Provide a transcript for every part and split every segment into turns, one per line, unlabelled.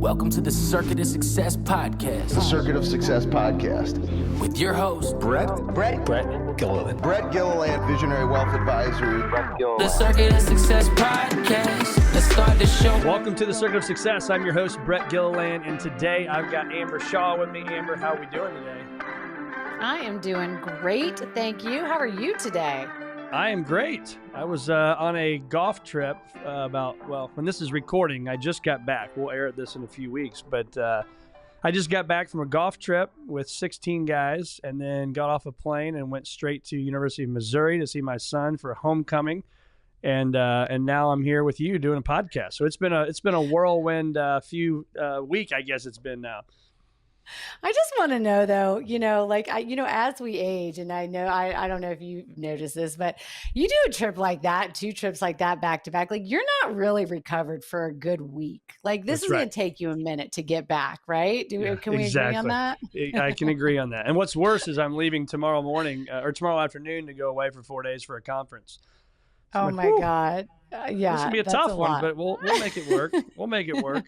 Welcome to the Circuit of Success Podcast.
The Circuit of Success Podcast.
With your host, Brett
Gilliland. Brett Gilliland, Visionary Wealth Advisory.
The Circuit of Success Podcast. Let's start the show.
Welcome to the Circuit of Success. I'm your host, Brett Gilliland, and today I've got Amber Shaw with me. Amber, how are we doing today?
I am doing great. Thank you. How are you today?
I am great. I was on a golf trip when this is recording, I just got back. We'll air this in a few weeks, but I just got back from a golf trip with 16 guys and then got off a plane and went straight to University of Missouri to see my son for homecoming. And now I'm here with you doing a podcast. So it's been a whirlwind week, I guess it's been now.
I just want to know though, as we age, and I know, I don't know if you've noticed this, but you do a trip like that, 2 trips like that back to back, like you're not really recovered for a good week. Like this is going to take you a minute to get back, right? Can we agree on that?
I can agree on that. And what's worse is I'm leaving tomorrow morning or tomorrow afternoon to go away for 4 days for a conference. So
oh my God. Yeah.
This will be a tough one, but we'll make it work. We'll make it work.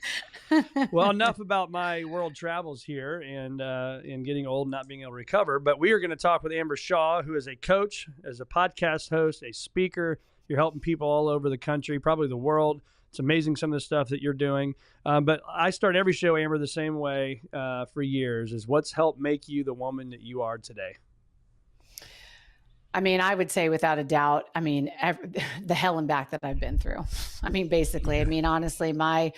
Well, enough about my world travels here and getting old and not being able to recover. But we are going to talk with Amber Shaw, who is a coach, as a podcast host, a speaker. You're helping people all over the country, probably the world. It's amazing some of the stuff that you're doing. But I start every show, Amber, the same way for years, is what's helped make you the woman that you are today?
I mean, I would say without a doubt, the hell and back that I've been through. Honestly, my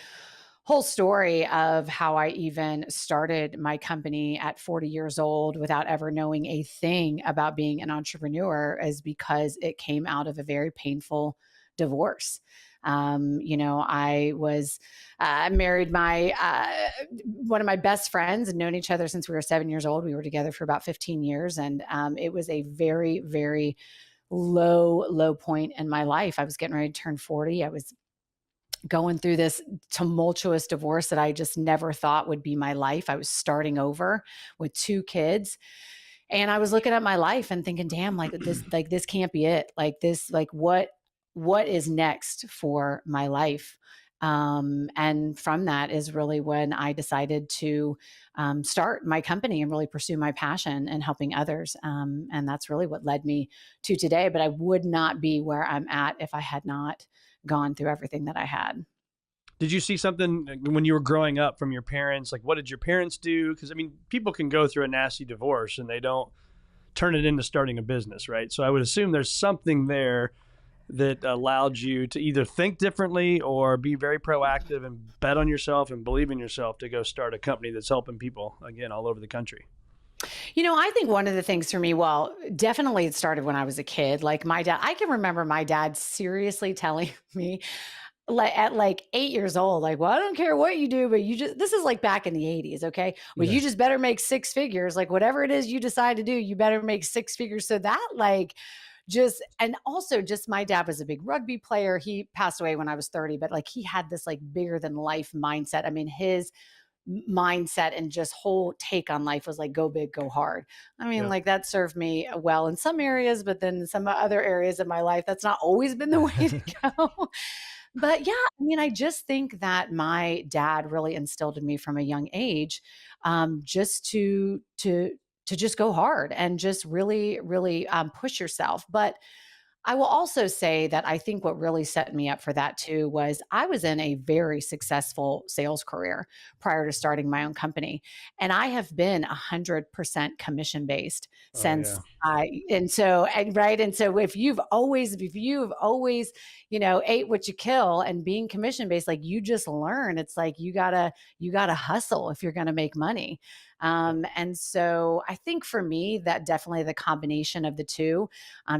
whole story of how I even started my company at 40 years old without ever knowing a thing about being an entrepreneur is because it came out of a very painful divorce. I was married one of my best friends and known each other since we were 7 years old. We were together for about 15 years. And it was a very, very low point in my life. I was getting ready to turn 40. I was going through this tumultuous divorce that I just never thought would be my life. I was starting over with 2 kids. And I was looking at my life and thinking, damn, this can't be it. What is next for my life? And from that is really when I decided to start my company and really pursue my passion and helping others. And that's really what led me to today. But I would not be where I'm at if I had not gone through everything that I had.
Did you see something when you were growing up from your parents? Like, what did your parents do? Because, people can go through a nasty divorce and they don't turn it into starting a business, right? So I would assume there's something there that allowed you to either think differently or be very proactive and bet on yourself and believe in yourself to go start a company that's helping people, again, all over the country?
I think one of the things for me, definitely it started when I was a kid. Like my dad, I can remember my dad seriously telling me at 8 years old, I don't care what you do, but this is like back in the 80s. Okay. Well, You just better make 6 figures. Like whatever it is you decide to do, you better make 6 figures. So that and also my dad was a big rugby player. He passed away when I was 30, but he had this bigger than life mindset. His mindset and just whole take on life was go big, go hard. That served me well in some areas, but then some other areas of my life, that's not always been the way to go. But yeah, I just think that my dad really instilled in me from a young age, just to just go hard and just really, really push yourself. But I will also say that I think what really set me up for that too was I was in a very successful sales career prior to starting my own company. And I have been 100% commission based since and so if you've always, ate what you kill and being commission based, you just learn, it's you gotta hustle if you're going to make money. And so I think for me, that definitely the combination of the two,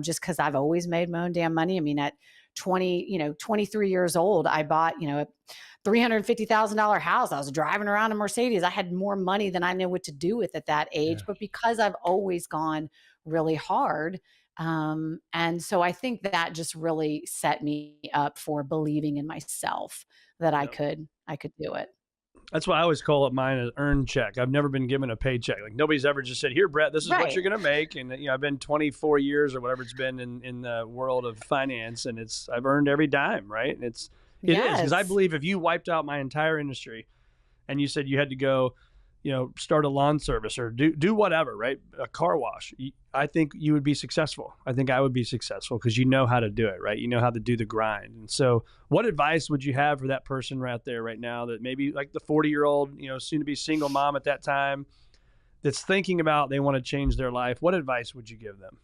just cause I've always made my own damn money. At 23 years old, I bought, a $350,000 house. I was driving around a Mercedes. I had more money than I knew what to do with at that age, but because I've always gone really hard. And so I think that just really set me up for believing in myself that I could do it.
That's why I always call it mine an earned check. I've never been given a paycheck. Nobody's ever just said, here, Brett, this is what you're going to make. And I've been 24 years or whatever it's been in the world of finance, and I've earned every dime, right? And it is, because I believe if you wiped out my entire industry and you said you had to go, start a lawn service or do whatever, right? A car wash. I think you would be successful. I think I would be successful because you know how to do it, right? You know how to do the grind. And so what advice would you have for that person right there, right now, that maybe like the 40-year-old, soon to be single mom at that time that's thinking about they want to change their life? What advice would you give them?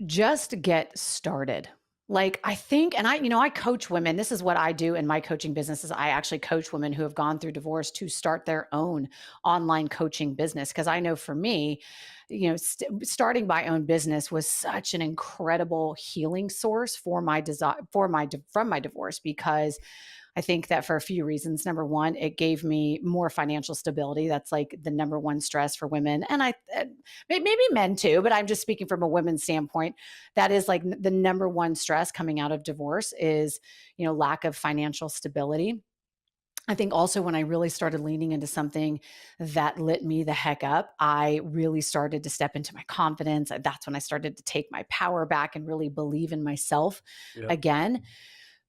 Just get started. Like I think, and I coach women. This is what I do in my coaching business is I actually coach women who have gone through divorce to start their own online coaching business. Cause I know for me, starting my own business was such an incredible healing source for my desire, from my divorce, because I think that for a few reasons. Number one, it gave me more financial stability. That's like the number one stress for women. And maybe men too, but I'm just speaking from a women's standpoint. That is like the number one stress coming out of divorce is, lack of financial stability. I think also when I really started leaning into something that lit me the heck up, I really started to step into my confidence. That's when I started to take my power back and really believe in myself
Yep.
again.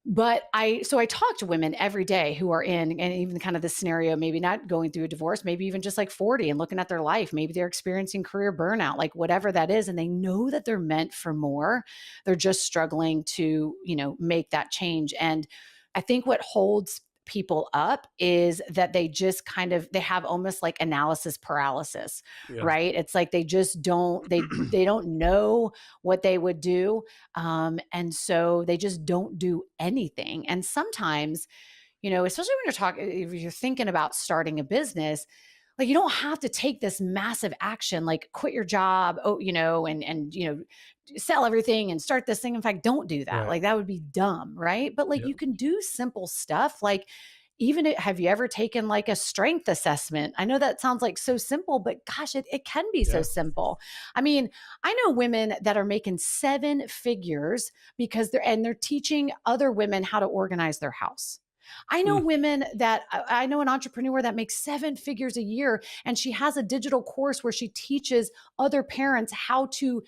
But I talk to women every day who are in, and even kind of this scenario, maybe not going through a divorce, maybe even just like 40 and looking at their life. Maybe they're experiencing career burnout, like whatever that is. And they know that they're meant for more. They're just struggling to, make that change. And I think what holds people up is that they just they have almost like analysis paralysis,
Yeah.
right? It's like they just they don't know what they would do. And so they just don't do anything. And sometimes, especially when if you're thinking about starting a business, like you don't have to take this massive action, like quit your job, and sell everything and start this thing. In fact, don't do that.
Right.
Like that would be dumb, right? But like
Yep.
you can do simple stuff. Like have you ever taken like a strength assessment? I know that sounds like so simple, but gosh, it can be so
Yeah.
simple. I mean, I know women that are making 7 figures because they're teaching other women how to organize their house. I know women I know an entrepreneur that makes 7 figures a year, and she has a digital course where she teaches other parents how to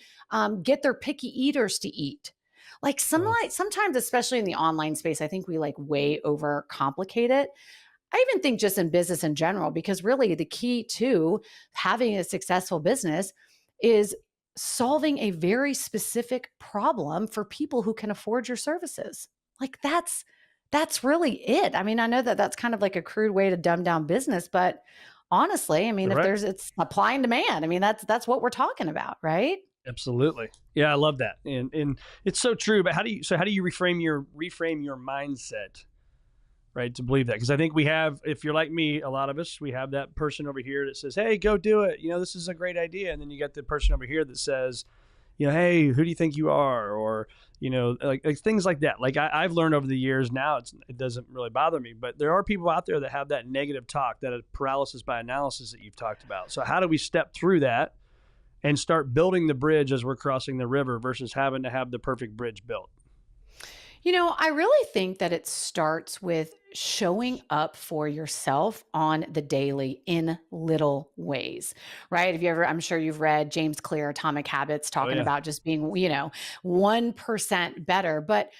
get their picky eaters to eat. Like
Wow.
sometimes, especially in the online space, I think we like way overcomplicate it. I even think just in business in general, because really the key to having a successful business is solving a very specific problem for people who can afford your services. Like that's really it. I mean, I know that that's kind of like a crude way to dumb down business, but honestly, I mean,
Right.
it's supply and demand. I mean, that's what we're talking about, right?
Absolutely. Yeah, I love that. And it's so true. But how do you reframe your mindset, right? To believe that. Because I think we have, if you're like me, a lot of us, we have that person over here that says, hey, go do it. This is a great idea. And then you got the person over here that says, hey, who do you think you are? Or, like things like that. Like I've learned over the years now, it doesn't really bother me, but there are people out there that have that negative talk, that paralysis by analysis that you've talked about. So how do we step through that and start building the bridge as we're crossing the river versus having to have the perfect bridge built?
I really think that it starts with showing up for yourself on the daily in little ways, right? I'm sure you've read James Clear, Atomic Habits, talking
yeah.
about just being, 1% better. But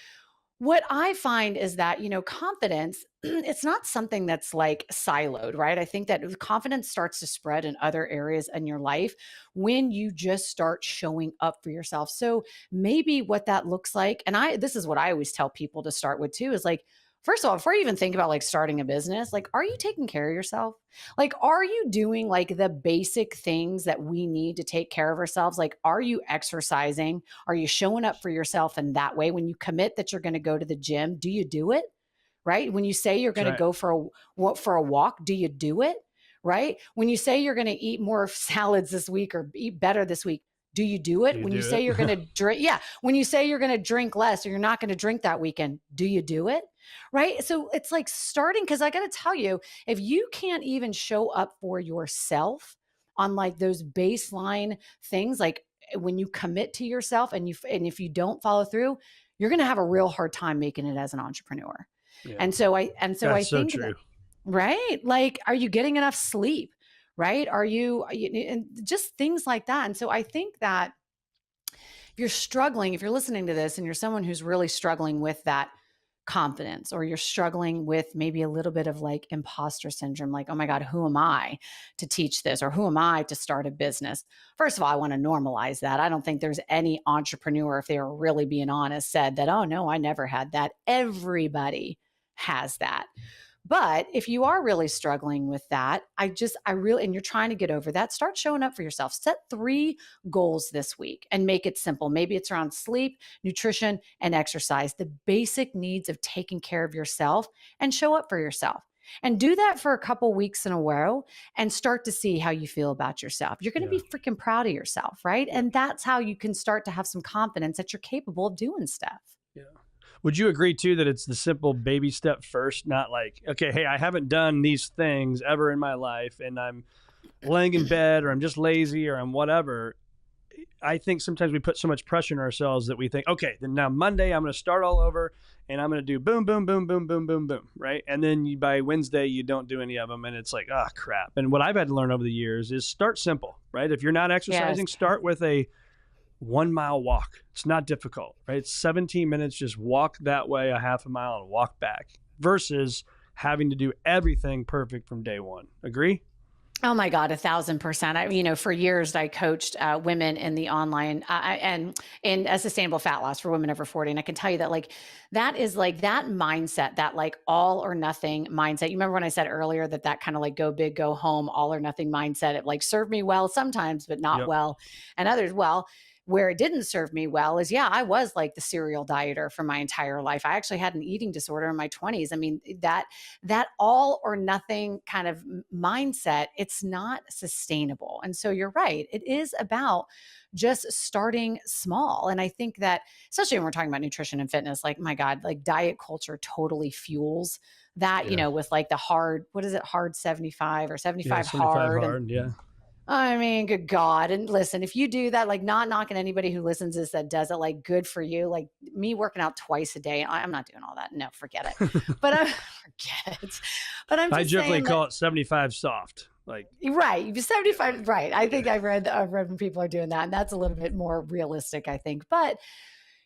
what I find is that, confidence, it's not something that's like siloed, right? I think that confidence starts to spread in other areas in your life when you just start showing up for yourself. So maybe what that looks like, and this is what I always tell people to start with too, is like, first of all, before you even think about like starting a business, like, are you taking care of yourself? Like, are you doing like the basic things that we need to take care of ourselves? Like, are you exercising? Are you showing up for yourself in that way? When you commit that you're going to go to the gym, do you do it? Right? When you say you're going to go for a walk, do you do it? Right? When you say you're going to eat more salads this week or eat better this week, do you do it? When you say you're going to drink, when you say you're going to drink less or you're not going to drink that weekend, do you do it? Right? So it's like starting, because I got to tell you, if you can't even show up for yourself on like those baseline things, like when you commit to yourself and if you don't follow through, you're going to have a real hard time making it as an entrepreneur.
Yeah.
And so I
That's so
think
true.
that, right? Like, are you getting enough sleep? Right? Are you, and just things like that. And so I think that if you're listening to this and you're someone who's really struggling with that confidence, or you're struggling with maybe a little bit of like imposter syndrome, like, oh my God, who am I to teach this? Or who am I to start a business? First of all, I want to normalize that. I don't think there's any entrepreneur, if they were really being honest, said that, oh no, I never had that. Everybody has that. But if you are really struggling with that, I really, and you're trying to get over that, start showing up for yourself. Set 3 goals this week and make it simple. Maybe it's around sleep, nutrition, and exercise, the basic needs of taking care of yourself, and show up for yourself. And do that for a couple weeks in a row and start to see how you feel about yourself. You're going to be freaking proud of yourself, right? And that's how you can start to have some confidence that you're capable of doing stuff.
Yeah. Would you agree too that it's the simple baby step first, not like, okay, hey, I haven't done these things ever in my life and I'm laying in bed, or I'm just lazy, or I'm whatever. I think sometimes we put so much pressure on ourselves that we think, okay, then now Monday I'm going to start all over and I'm going to do boom, boom, boom, boom, boom, boom, boom, right? And then by Wednesday, you don't do any of them and it's like, oh, crap. And what I've had to learn over the years is start simple, right? If you're not exercising, start with a 1 mile walk. It's not difficult, right? It's 17 minutes. Just walk that way a half a mile and walk back, versus having to do everything perfect from day one. Agree?
Oh my God, 1,000%. For years I coached women in the online and in a sustainable fat loss for women over 40. And I can tell you that that is like that mindset, that like all or nothing mindset. You remember when I said earlier that kind of like go big, go home, all or nothing mindset, it like served me well sometimes, but not well, and others well. Where it didn't serve me well is, I was like the serial dieter for my entire life. I actually had an eating disorder in my 20s. I mean, that all or nothing kind of mindset, it's not sustainable. And so you're right. It is about just starting small. And I think that, especially when we're talking about nutrition and fitness, like, my God, like diet culture totally fuels that, with like the hard, what is it? Hard 75 or 75 hard. I mean, good God. And listen, if you do that, like, not knocking anybody who listens to this that does it, like, good for you. Like me working out twice a day, I'm not doing all that. No, forget it. But forget it. But I'm just
I jokingly call
that,
it 75 soft. Like,
right. 75. Right. I think I've read when people are doing that, and that's a little bit more realistic, I think. But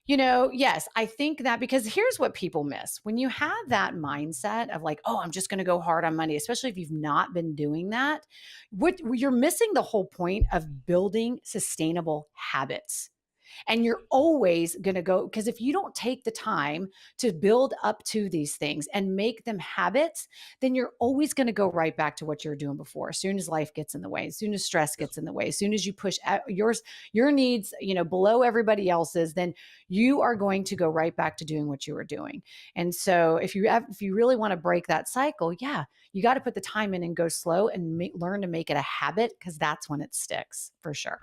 yes, I think that, because here's what people miss. When you have that mindset of like, oh, I'm just going to go hard on Monday, especially if you've not been doing that, you're missing the whole point of building sustainable habits. And you're always going to go, because if you don't take the time to build up to these things and make them habits, then you're always going to go right back to what you were doing before. As soon as life gets in the way, as soon as stress gets in the way, as soon as you push your needs, below everybody else's, then you are going to go right back to doing what you were doing. And so if you really want to break that cycle, you got to put the time in and go slow and learn to make it a habit, because that's when it sticks for sure.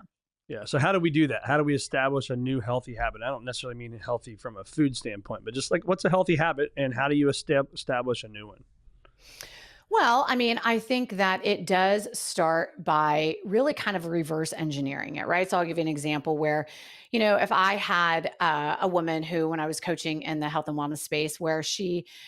Yeah. So how do we do that? How do we establish a new healthy habit? I don't necessarily mean healthy from a food standpoint, but just like, what's a healthy habit and how do you establish a new one?
Well, I mean, I think that it does start by really kind of reverse engineering it, right? So I'll give you an example where, if I had a woman who, when I was coaching in the health and wellness space, where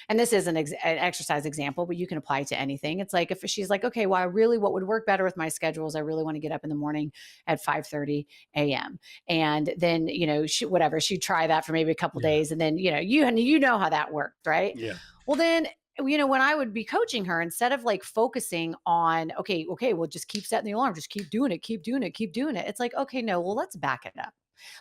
and this is an exercise example, but you can apply it to anything. It's like, if she's like, okay, well, what would work better with my schedule is I really want to get up in the morning at 5:30 a.m. And then, she'd try that for maybe a couple days. And then, you know how that worked, right?
Yeah.
Well, then, when I would be coaching her, instead of like focusing on, okay, well, just keep setting the alarm, just keep doing it, keep doing it, keep doing it. It's like, okay, no, well, let's back it up.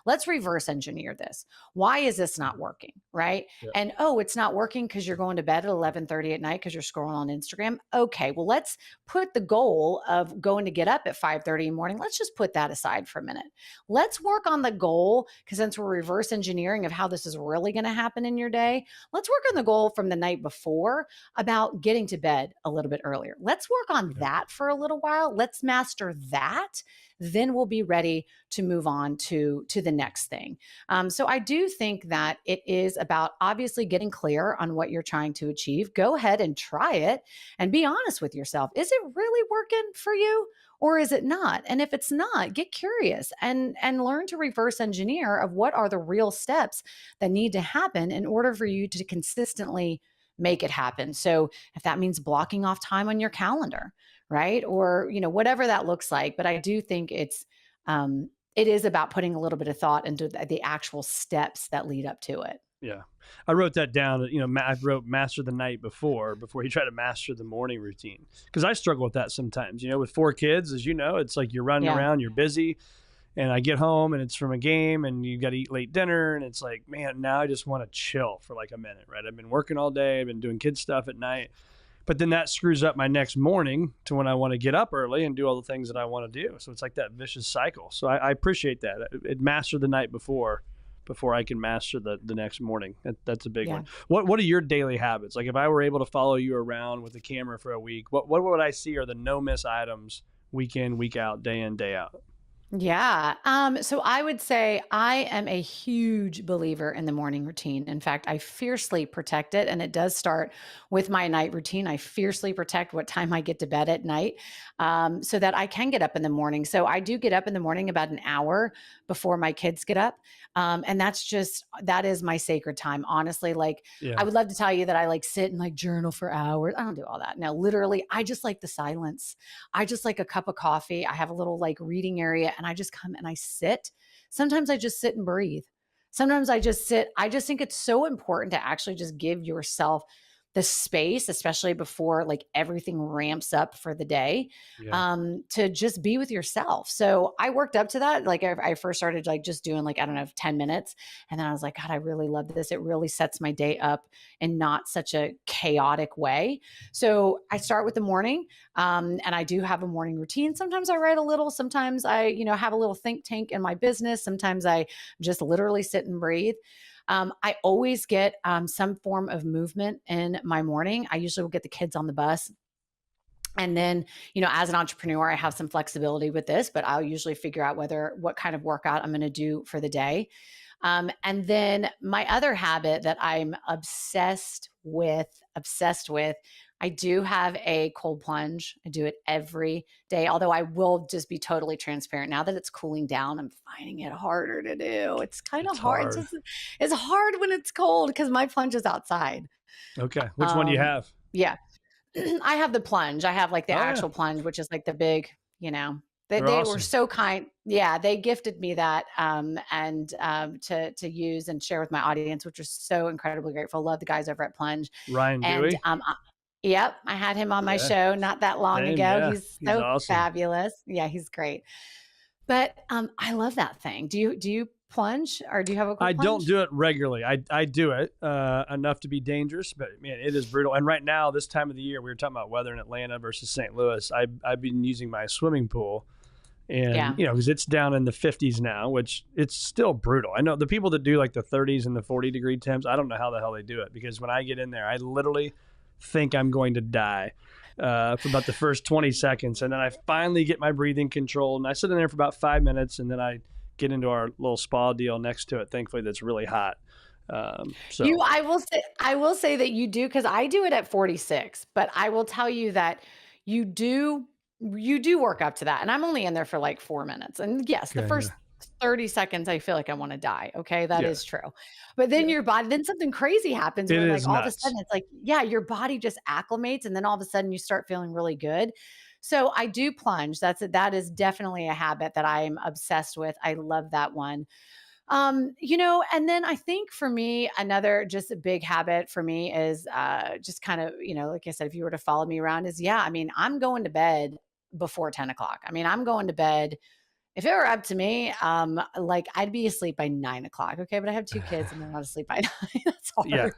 Let's reverse engineer this. Why is this not working? Right.
Yeah.
And, oh, it's not working because you're going to bed at 11:30 at night because you're scrolling on Instagram. Okay. Well, let's put the goal of going to get up at 5:30 in the morning. Let's just put that aside for a minute. Let's work on the goal, because since we're reverse engineering of how this is really going to happen in your day, let's work on the goal from the night before about getting to bed a little bit earlier. Let's work on that for a little while. Let's master that. Then we'll be ready to move on to the next thing. So I do think that it is about obviously getting clear on what you're trying to achieve. Go ahead and try it and be honest with yourself. Is it really working for you, or is it not? And if it's not, get curious and learn to reverse engineer of what are the real steps that need to happen in order for you to consistently make it happen. So if that means blocking off time on your calendar, right? Or, whatever that looks like. But I do think it is about putting a little bit of thought into the actual steps that lead up to it.
Yeah. I wrote that down. I wrote master the night before you try to master the morning routine. Because I struggle with that sometimes. With 4 kids, as you know, it's like you're running
Yeah.
around, you're busy. And I get home and it's from a game and you got to eat late dinner. And it's like, man, now I just want to chill for like a minute, right? I've been working all day. I've been doing kid stuff at night. But then that screws up my next morning to when I want to get up early and do all the things that I want to do. So it's like that vicious cycle. So I appreciate that. It mastered the night before I can master the next morning. That's a big one. What are your daily habits? Like if I were able to follow you around with a camera for a week, what would I see are the no miss items week in, week out, day in, day out?
Yeah. So I would say I am a huge believer in the morning routine. In fact, I fiercely protect it. And it does start with my night routine. I fiercely protect what time I get to bed at night, so that I can get up in the morning. So I do get up in the morning about an hour before my kids get up. And that is my sacred time. Honestly, like I
Yeah.
would love to tell you that I like sit and like journal for hours. I don't do all that. No, literally, I just like the silence. I just like a cup of coffee. I have a little like reading area and I just come and I sit. Sometimes I just sit and breathe. Sometimes I just sit. I just think it's so important to actually just give yourself the space, especially before like everything ramps up for the day,
Yeah.
to just be with yourself. So I worked up to that. Like I first started like just doing like, I don't know, 10 minutes. And then I was like, God, I really love this. It really sets my day up in not such a chaotic way. So I start with the morning, and I do have a morning routine. Sometimes I write a little, sometimes I, have a little think tank in my business. Sometimes I just literally sit and breathe. I always get some form of movement in my morning. I usually will get the kids on the bus. And then, as an entrepreneur, I have some flexibility with this, but I'll usually figure out what kind of workout I'm going to do for the day. And then my other habit that I'm obsessed with, I do have a cold plunge. I do it every day, although I will just be totally transparent. Now that it's cooling down, I'm finding it harder to do. It's kind of
It's
hard.
hard.
It's hard when it's cold because my plunge is outside.
Okay. Which one do you have?
Yeah. I have the plunge. I have like the
Oh yeah.
actual plunge, which is like the big,
They're
they were
awesome.
so kind. Yeah, they gifted me that, and to use and share with my audience, which was so incredibly grateful. Love the guys over at Plunge.
Ryan
And
Dewey.
yep, I had him on my
Yeah.
show not that long
Same.
ago.
Yeah.
He's
He's
so
awesome.
fabulous. Yeah, he's great. But I love that thing. Do you plunge or do you have a cool
I don't
plunge?
do it regularly. I do it enough to be dangerous, but man, it is brutal. And right now, this time of the year, we were talking about weather in Atlanta versus St. Louis. I've been using my swimming pool, and
Yeah.
because it's down in the 50s now, which it's still brutal. I know the people that do like the 30s and the 40-degree temps. I don't know how the hell they do it because when I get in there, I literally think I'm going to die for about the first 20 seconds, and then I finally get my breathing control, and I sit in there for about 5 minutes, and then I get into our little spa deal next to it. Thankfully, that's really hot. So
I will say that you do because I do it at 46, but I will tell you that you do work up to that. And I'm only in there for like 4 minutes. And yes, the
okay, yeah,
first 30 seconds, I feel like I want to die. Okay. That
yeah,
is true. But then
yeah.
your body, then something crazy happens
It
where like
is
all of a
nuts.
sudden it's like, yeah, your body just acclimates. And then all of a sudden you start feeling really good. So I do plunge. That is definitely a habit that I'm obsessed with. I love that one. And then I think for me, another just a big habit for me is just kind of, like I said, if you were to follow me around, is yeah, I mean, I'm going to bed before 10 o'clock. I mean, I'm going to bed. If it were up to me, like I'd be asleep by 9 o'clock. Okay. But I have 2 kids and they're not asleep by 9. That's
Yeah,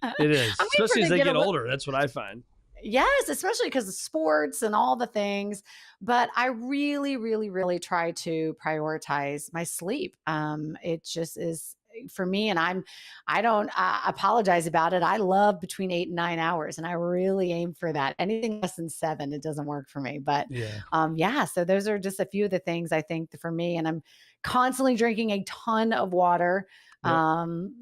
hard.
it is,
I'm waiting for
especially as
them to
they
get a
get
little.
older. That's what I find.
Yes, especially because of sports and all the things. But I really, really, really try to prioritize my sleep. It just is for me, and I don't apologize about it. I love between 8 and 9 hours, and I really aim for that. Anything less than 7, it doesn't work for me. But
Yeah,
yeah, so those are just a few of the things I think for me, and I'm constantly drinking a ton of water.
yep.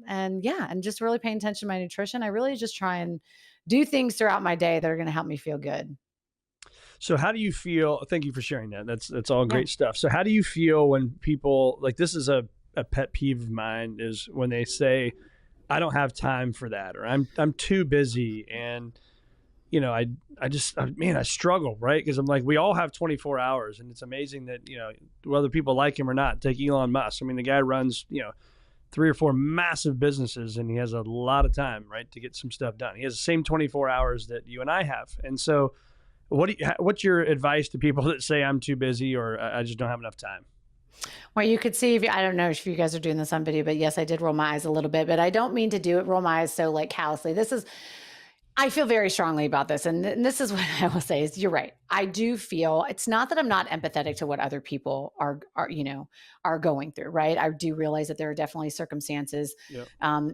And yeah, and just really paying attention to my nutrition. I really just try and do things throughout my day that are going to help me feel good.
So how do you feel? Thank you for sharing that. That's all
Yeah.
great stuff. So how do you feel when people like this is a pet peeve of mine is when they say, I don't have time for that, or I'm too busy. And man, I struggle, right? Because I'm like, we all have 24 hours, and it's amazing that whether people like him or not. Take Elon Musk. I mean, the guy runs 3 or 4 massive businesses, and he has a lot of time, right, to get some stuff done. He has the same 24 hours that you and I have. And so what's your advice to people that say I'm too busy or I just don't have enough time?
Well, you could see I don't know if you guys are doing this on video, but yes, I did roll my eyes a little bit, but I don't mean to roll my eyes so like callously. I feel very strongly about this. And this is what I will say is you're right. I do feel it's not that I'm not empathetic to what other people are going through, right? I do realize that there are definitely circumstances
Yep.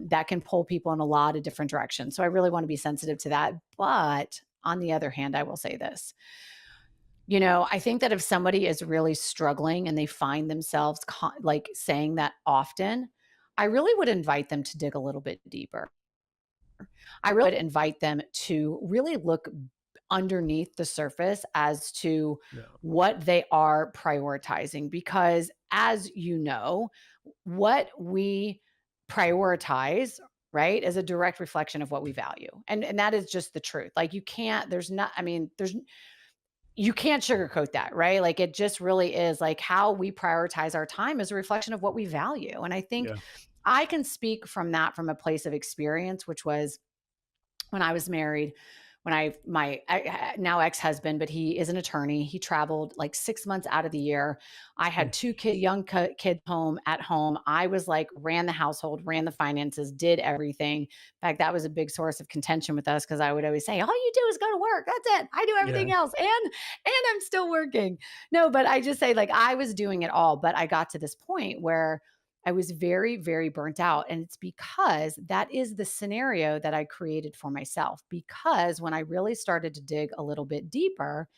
that can pull people in a lot of different directions. So I really want to be sensitive to that. But on the other hand, I will say this. I think that if somebody is really struggling and they find themselves like saying that often, I really would invite them to dig a little bit deeper. I really would invite them to really look underneath the surface as to
Yeah.
what they are prioritizing. Because as you know, what we prioritize, right, is a direct reflection of what we value. And that is just the truth. Like you can't sugarcoat that, right? Like it just really is like how we prioritize our time is a reflection of what we value. And I think
Yeah.
I can speak from that from a place of experience, which was when I was married, when my now ex-husband, but he is an attorney. He traveled like 6 months out of the year. I had two young kids at home. I was like, ran the household, ran the finances, did everything. In fact, that was a big source of contention with us because I would always say, all you do is go to work. That's it. I do everything
Yeah.
else. And I'm still working. No, but I just say like I was doing it all. But I got to this point where I was very, very burnt out. And it's because that is the scenario that I created for myself. Because when I really started to dig a little bit deeper,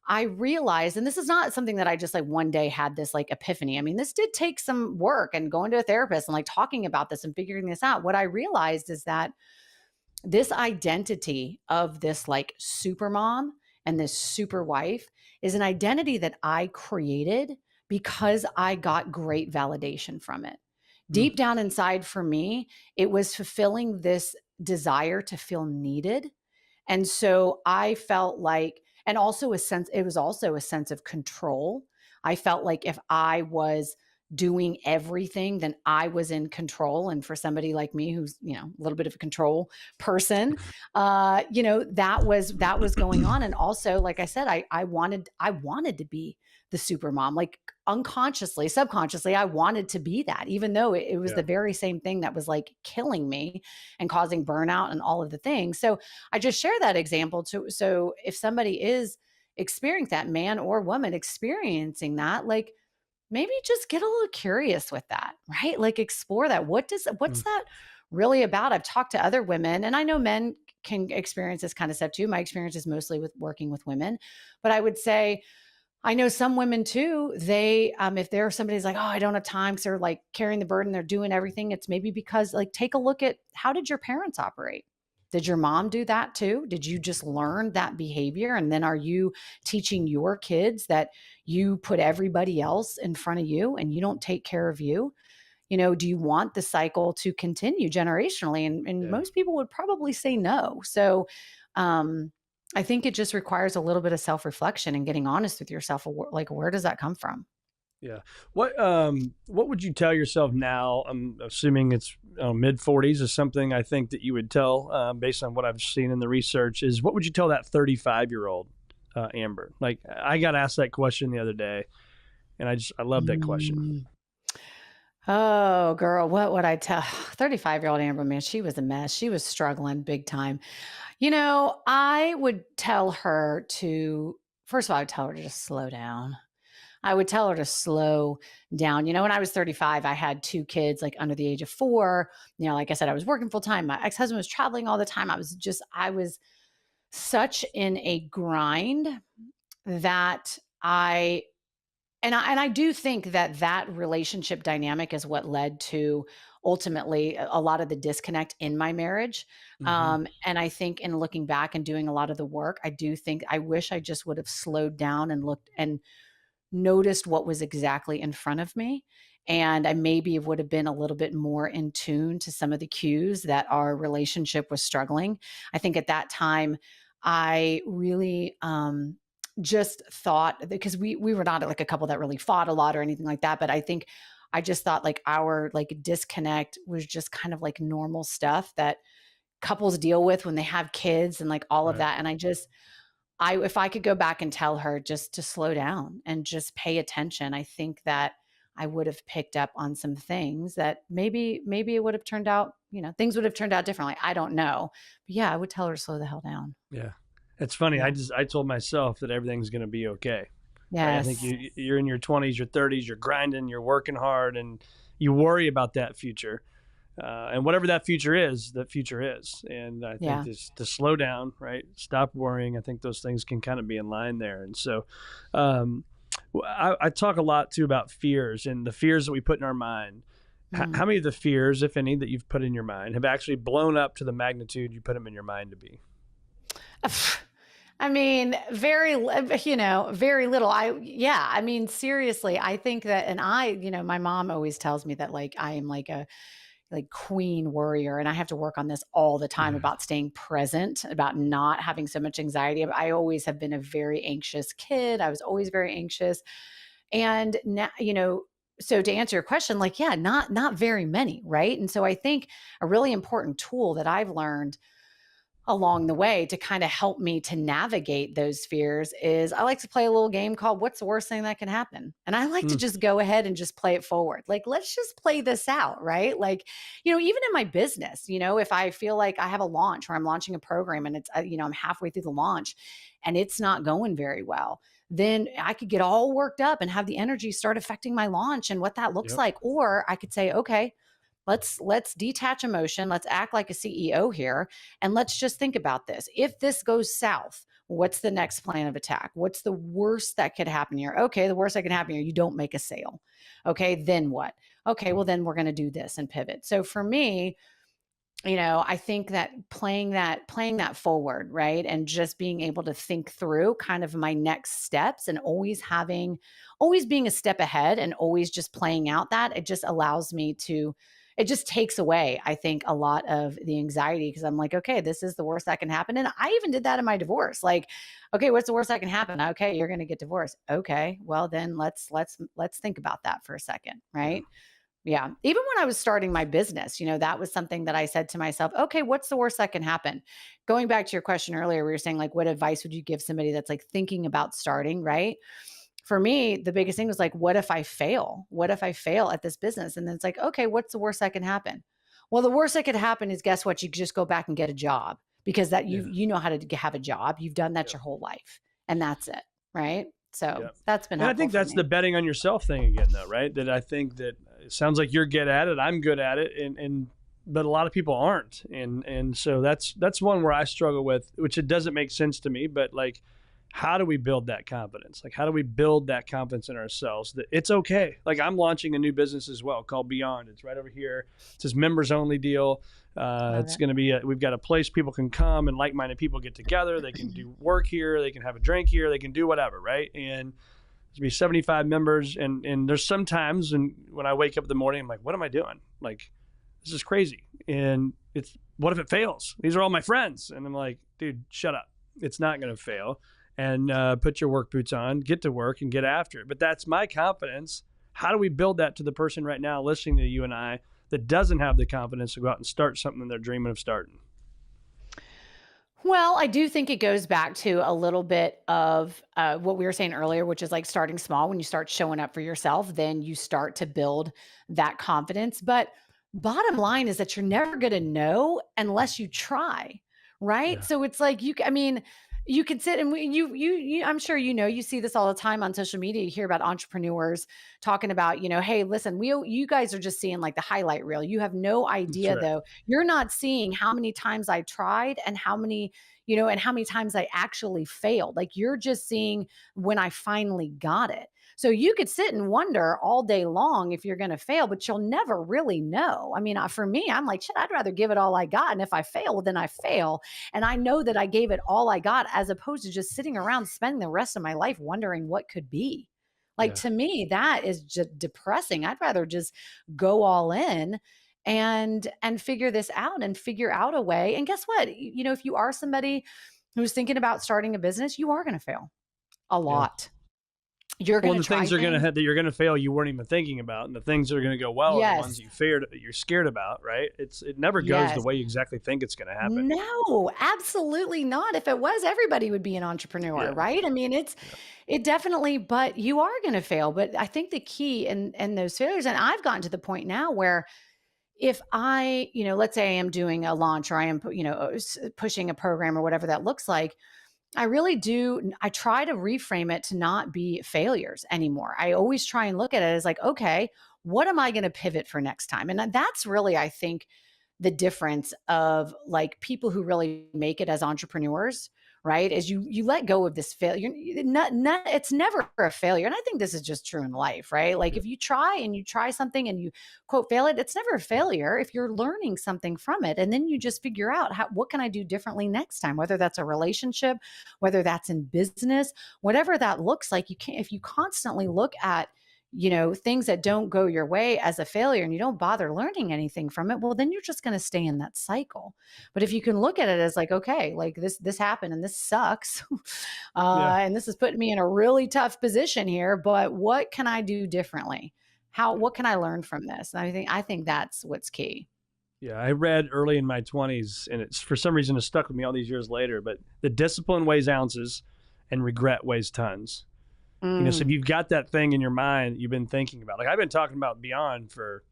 I realized, and this is not something that I just like one day had this like epiphany. I mean, this did take some work and going to a therapist and like talking about this and figuring this out. What I realized is that this identity of this like super mom and this super wife is an identity that I created because I got great validation from it.
Mm.
Deep down inside for me, it was fulfilling this desire to feel needed. And so I felt like, and also it was also a sense of control. I felt like if I was doing everything, then I was in control. And for somebody like me, who's, a little bit of a control person, that was going on. And also, like I said, I wanted to be the super mom, like unconsciously, subconsciously, I wanted to be that, even though it was
Yeah.
the very same thing that was like killing me and causing burnout and all of the things. So I just share that example so if somebody is experiencing that, man or woman experiencing that, like maybe just get a little curious with that, right? Like explore that. What's
Mm.
that really about? I've talked to other women and I know men can experience this kind of stuff too. My experience is mostly with working with women, but I would say I know some women too, they, if there somebody's like, oh, I don't have time, because they're like carrying the burden, they're doing everything. It's maybe because like, take a look at how did your parents operate? Did your mom do that too? Did you just learn that behavior? And then are you teaching your kids that you put everybody else in front of you and you don't take care of you? Do you want the cycle to continue generationally? And
Yeah.
most people would probably say no. So, I think it just requires a little bit of self-reflection and getting honest with yourself. Like, where does that come from?
Yeah. What would you tell yourself now? I'm assuming it's mid 40s is something I think that you would tell based on what I've seen in the research is what would you tell that 35-year-old Amber? Like I got asked that question the other day and I love that question.
Oh, girl, what would I tell 35-year-old Amber? Man, she was a mess. She was struggling big time. I would tell her first of all, I would tell her to just slow down. I would tell her to slow down. When I was 35, I had two kids like under the age of 4. Like I said, I was working full time. My ex-husband was traveling all the time. I was such in a grind that I do think that relationship dynamic is what led to ultimately a lot of the disconnect in my marriage.
Mm-hmm.
And I think in looking back and doing a lot of the work, I do think I wish I just would have slowed down and looked and noticed what was exactly in front of me. And I maybe would have been a little bit more in tune to some of the cues that our relationship was struggling. I think at that time, I really just thought because we were not like a couple that really fought a lot or anything like that. But I think I just thought like our like disconnect was just kind of like normal stuff that couples deal with when they have kids and like all of
Right.
that. And if I could go back and tell her just to slow down and just pay attention, I think that I would have picked up on some things that maybe it would have turned out, things would have turned out differently. I don't know. But yeah, I would tell her to slow the hell down.
Yeah. It's funny.
Yeah.
I told myself that everything's going to be okay. Right. I think
Yes.
you're in your 20s, your 30s, you're grinding, you're working hard, and you worry about that future. And whatever that future is, that future is. And I think
Yeah.
just to slow down, right? Stop worrying. I think those things can kind of be in line there. And so um, I talk a lot too about fears and the fears that we put in our mind.
Mm.
How many of the fears, if any, that you've put in your mind have actually blown up to the magnitude you put them in your mind to be?
I mean, very little. I mean, seriously, I think that, and my mom always tells me that like, I am like a like queen worrier, and I have to work on this all the time
Yeah.
about staying present, about not having so much anxiety. I always have been a very anxious kid. I was always very anxious. And now, so to answer your question, like, yeah, not very many. Right. And so I think a really important tool that I've learned along the way to kind of help me to navigate those fears is I like to play a little game called What's the Worst Thing That Can Happen? And I like to just go ahead and just play it forward. Like, let's just play this out, right? Like, even in my business, if I feel like I have a launch or I'm launching a program and it's, I'm halfway through the launch and it's not going very well, then I could get all worked up and have the energy start affecting my launch and what that looks
Yep.
like. Or I could say, okay, let's detach emotion. Let's act like a CEO here. And let's just think about this. If this goes south, what's the next plan of attack? What's the worst that could happen here? Okay, the worst that can happen here, you don't make a sale. Okay, then what? Okay, well, then we're going to do this and pivot. So for me, I think that playing that forward, right? And just being able to think through kind of my next steps and always being a step ahead and always just playing out that it just allows me to, it just takes away, I think, a lot of the anxiety because I'm like, okay, this is the worst that can happen. And I even did that in my divorce. Like, okay, what's the worst that can happen? Okay, you're going to get divorced. Okay, well then let's think about that for a second, right? Yeah. Even when I was starting my business, that was something that I said to myself, okay, what's the worst that can happen? Going back to your question earlier, we were saying like, what advice would you give somebody that's like thinking about starting, right? For me, the biggest thing was like, what if I fail? What if I fail at this business? And then it's like, okay, what's the worst that can happen? Well, the worst that could happen is guess what? You just go back and get a job because that you know how to have a job. You've done that your whole life and that's it. Right. So that's been
And I
helpful
think
for
that's
me.
the betting on yourself thing again, though, right? That I think that it sounds like you're good at it. I'm good at it. But a lot of people aren't. And so that's one where I struggle with, which it doesn't make sense to me, but like, how do we build that confidence? Like, how do we build that confidence in ourselves that it's okay? Like, I'm launching a new business as well called Beyond. It's right over here. It's this members only deal. It's going to be, we've got a place people can come and like-minded people get together. They can do work here. They can have a drink here. They can do whatever, right? And there'll be 75 members. And there's sometimes when I wake up in the morning, I'm like, what am I doing? Like, this is crazy. And it's, what if it fails? These are all my friends. And I'm like, dude, shut up. It's not going to fail. And put your work boots on, get to work and get after it. But that's my confidence. How do we build that to the person right now listening to you and I that doesn't have the confidence to go out and start something they're dreaming of starting?
Well, I do think it goes back to a little bit of what we were saying earlier, which is like starting small. When you start showing up for yourself, then you start to build that confidence. But bottom line is that you're never going to know unless you try, right?
Yeah.
So it's like I mean, you could sit and I'm sure you see this all the time on social media. You hear about entrepreneurs talking about, hey, listen, you guys are just seeing like the highlight reel. You have no
That's
idea
right.
though. You're not seeing how many times I tried and how many times I actually failed. Like you're just seeing when I finally got it. So you could sit and wonder all day long if you're going to fail, but you'll never really know. I mean, for me, I'm like, shit, I'd rather give it all I got. And if I fail, well, then I fail. And I know that I gave it all I got as opposed to just sitting around spending the rest of my life wondering what could be. Like
Yeah.
to me, that is just depressing. I'd rather just go all in and figure this out and figure out a way. And guess what? If you are somebody who's thinking about starting a business, you are going to fail a
Yeah.
lot. You're
Well,
going
and
to
the
try
things
things.
that you're going to fail, you weren't even thinking about, and the things that are going to go well are the ones
Yes.
you're scared about, right? It never goes the
Yes.
way you exactly think it's going to happen.
No, absolutely not. If it was, everybody would be an entrepreneur,
Yeah,
right? I mean,
yeah,
it definitely, but you are going to fail. But I think the key in those failures, and I've gotten to the point now where if I, let's say I am doing a launch or I am, pushing a program or whatever that looks like, I really do. I try to reframe it to not be failures anymore. I always try and look at it as like, okay, what am I going to pivot for next time? And that's really, I think, the difference of like people who really make it as entrepreneurs, right? Is you let go of this failure. Not it's never a failure. And I think this is just true in life, right? Like
yeah,
if you try something and you quote fail it, it's never a failure if you're learning something from it. And then you just figure out what can I do differently next time, whether that's a relationship, whether that's in business, whatever that looks like. You can't, if you constantly look at things that don't go your way as a failure and you don't bother learning anything from it, well, then you're just going to stay in that cycle. But if you can look at it as like, okay, like this happened and this sucks,
yeah,
and this is putting me in a really tough position here, but what can I do differently? What can I learn from this? And I think that's what's key.
yeah. I read early in my 20s, and it's for some reason it stuck with me all these years later. But the discipline weighs ounces, and regret weighs tons. So if
Mm,
you've got that thing in your mind that you've been thinking about, like I've been talking about Beyond for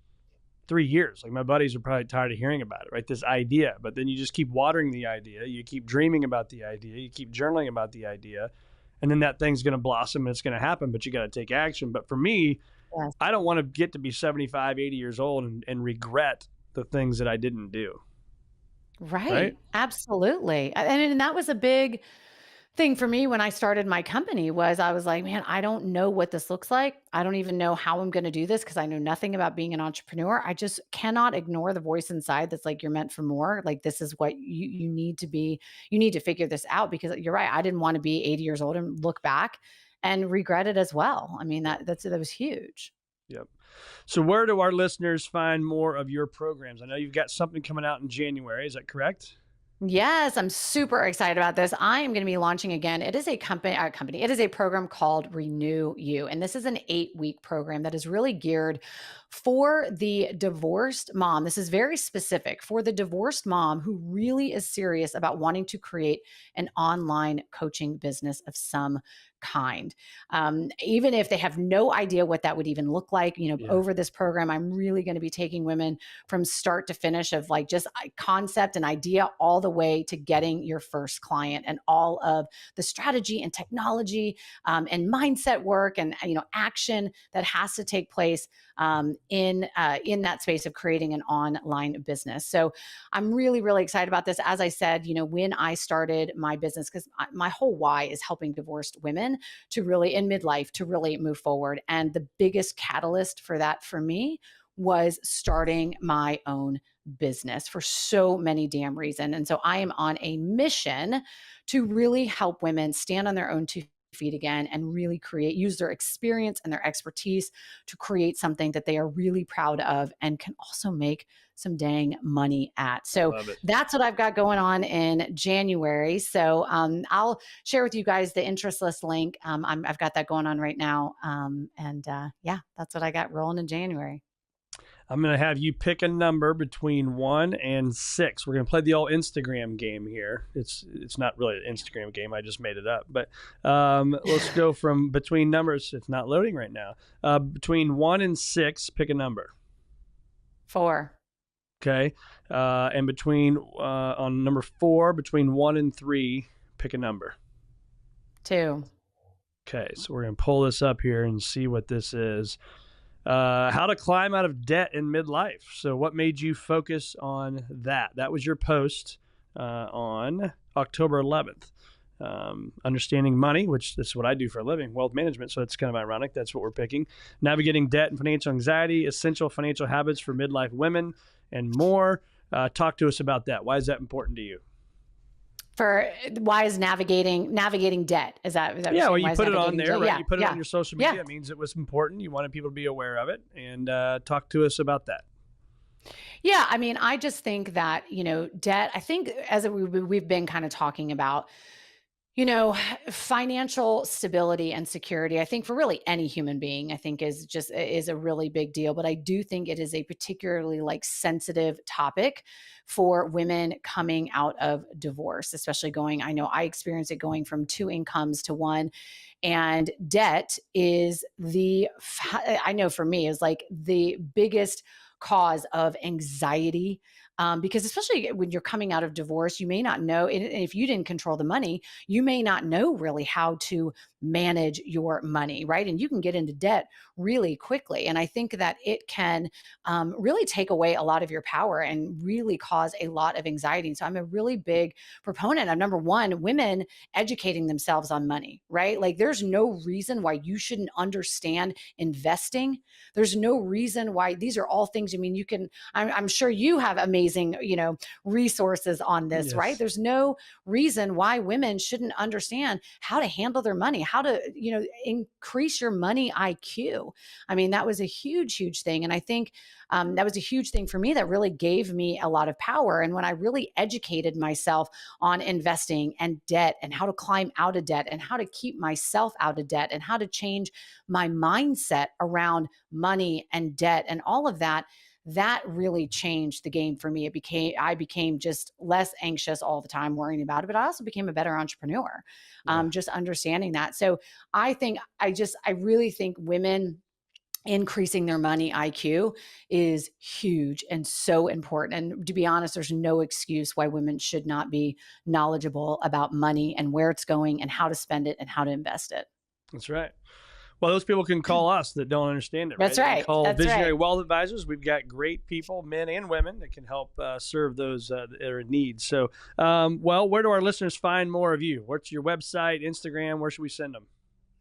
3 years. Like my buddies are probably tired of hearing about it, right? This idea, but then you just keep watering the idea. You keep dreaming about the idea. You keep journaling about the idea. And then that thing's going to blossom and it's going to happen, but you got to take action. But for me,
yes.
I don't want to get to be 75, 80 years old and regret the things that I didn't do. Right.
Right. Absolutely. And that was a big thing for me when I started my company was I was like, man, I don't know what this looks like. I don't even know how I'm going to do this because I know nothing about being an entrepreneur. I just cannot ignore the voice inside that's like, you're meant for more. Like, this is what you need to be. You need to figure this out because you're right. I didn't want to be 80 years old and look back and regret it as well. I mean,
Yep.
that was huge.
Yep. So where do our listeners find more of your programs? I know you've got something coming out in January. Is that correct?
Yes, I'm super excited about this. I am going to be launching again. It is a company. It is a program called Renew You, and this is an 8-week program that is really geared for the divorced mom. This is very specific for the divorced mom who really is serious about wanting to create an online coaching business of some kind. Even if they have no idea what that would even look like,
Yeah.
over this program, I'm really going to be taking women from start to finish of like just concept and idea all the way to getting your first client and all of the strategy and technology, and mindset work and action that has to take place in that space of creating an online business. So I'm really, really excited about this. As I said, when I started my business, because my whole why is helping divorced women to really in midlife to really move forward. And the biggest catalyst for that for me was starting my own business for so many damn reasons. And so I am on a mission to really help women stand on their own 2 feet again and really use their experience and their expertise to create something that they are really proud of and can also make some dang money at.
I
So
love it.
that's what I've got going on in January. So I'll share with you guys the interest list link. I've got that going on right now. Yeah, that's what I got rolling in January.
I'm going to have you pick a number between 1 and 6. We're going to play the old Instagram game here. It's not really an Instagram game. I just made it up. But let's go from between numbers. It's not loading right now. Between 1 and 6, pick a number.
4.
Okay. And between on number 4, between 1 and 3, pick a number.
2.
Okay. So we're going to pull this up here and see what this is. How to climb out of debt in midlife. So what made you focus on that? That was your post on October 11th. Understanding money, which is what I do for a living, wealth management. So it's kind of ironic. That's what we're picking. Navigating debt and financial anxiety, essential financial habits for midlife women, and more. Talk to us about that. Why is that important to you?
For why is navigating debt? Is that
Yeah, well,
why
you
is
put it on
navigating
there,
debt?
right?
Yeah,
You put it
yeah,
on your social media.
yeah.
It means it was important. You wanted people to be aware of it, and talk to us about that.
Yeah, I mean, I just think that, debt, I think as we've been kind of talking about, You know, financial stability and security, I think for really any human being, I think is a really big deal. But I do think it is a particularly like sensitive topic for women coming out of divorce, especially I know I experienced it going from two incomes to one. And debt is I know for me, is like the biggest cause of anxiety. Because especially when you're coming out of divorce, you may not know, and if you didn't control the money, you may not know really how to manage your money, right? And you can get into debt really quickly. And I think that it can really take away a lot of your power and really cause a lot of anxiety. So I'm a really big proponent of, number one, women educating themselves on money, right? Like there's no reason why you shouldn't understand investing. There's no reason why these are all things. I mean, I'm sure you have amazing, resources on this, right?
Yes.
There's no reason why women shouldn't understand how to handle their money, how to, increase your money IQ. I mean, that was a huge, huge thing. And I think that was a huge thing for me that really gave me a lot of power. And when I really educated myself on investing and debt and how to climb out of debt and how to keep myself out of debt and how to change my mindset around money and debt and all of that, that really changed the game for me. I became just less anxious all the time worrying about it, but I also became a better entrepreneur,
Yeah.
just understanding that. So I really think women increasing their money IQ is huge and so important. And to be honest, there's no excuse why women should not be knowledgeable about money and where it's going and how to spend it and how to invest it.
That's right. Well, those people can call us that don't understand it, right?
That's
They can
right.
call
That's
Visionary
right.
Wealth Advisors. We've got great people, men and women, that can help serve those that are in need. So, well, where do our listeners find more of you? What's your website, Instagram? Where should we send them?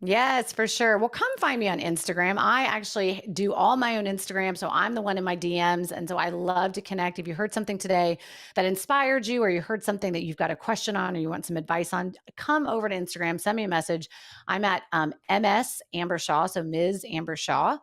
Yes, for sure. Well, come find me on Instagram. I actually do all my own Instagram. So I'm the one in my DMs. And so I love to connect. If you heard something today that inspired you, or you heard something that you've got a question on, or you want some advice on, come over to Instagram, send me a message. I'm at MS Amber Shaw. So Ms. Amber Shaw.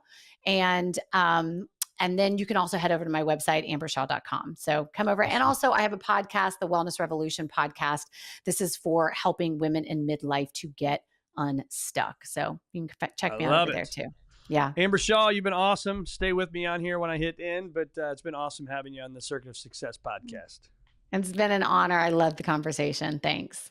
And then you can also head over to my website, ambershaw.com. So come over. And
Awesome.
also, I have a podcast, the Wellness Revolution podcast. This is for helping women in midlife to get unstuck. So you can check
I
me out
love
over there
it.
too. Yeah.
Amber Shaw, you've been awesome. Stay with me on here when I hit end, but it's been awesome having you on the Circuit of Success podcast.
It's been an honor. I love the conversation. Thanks.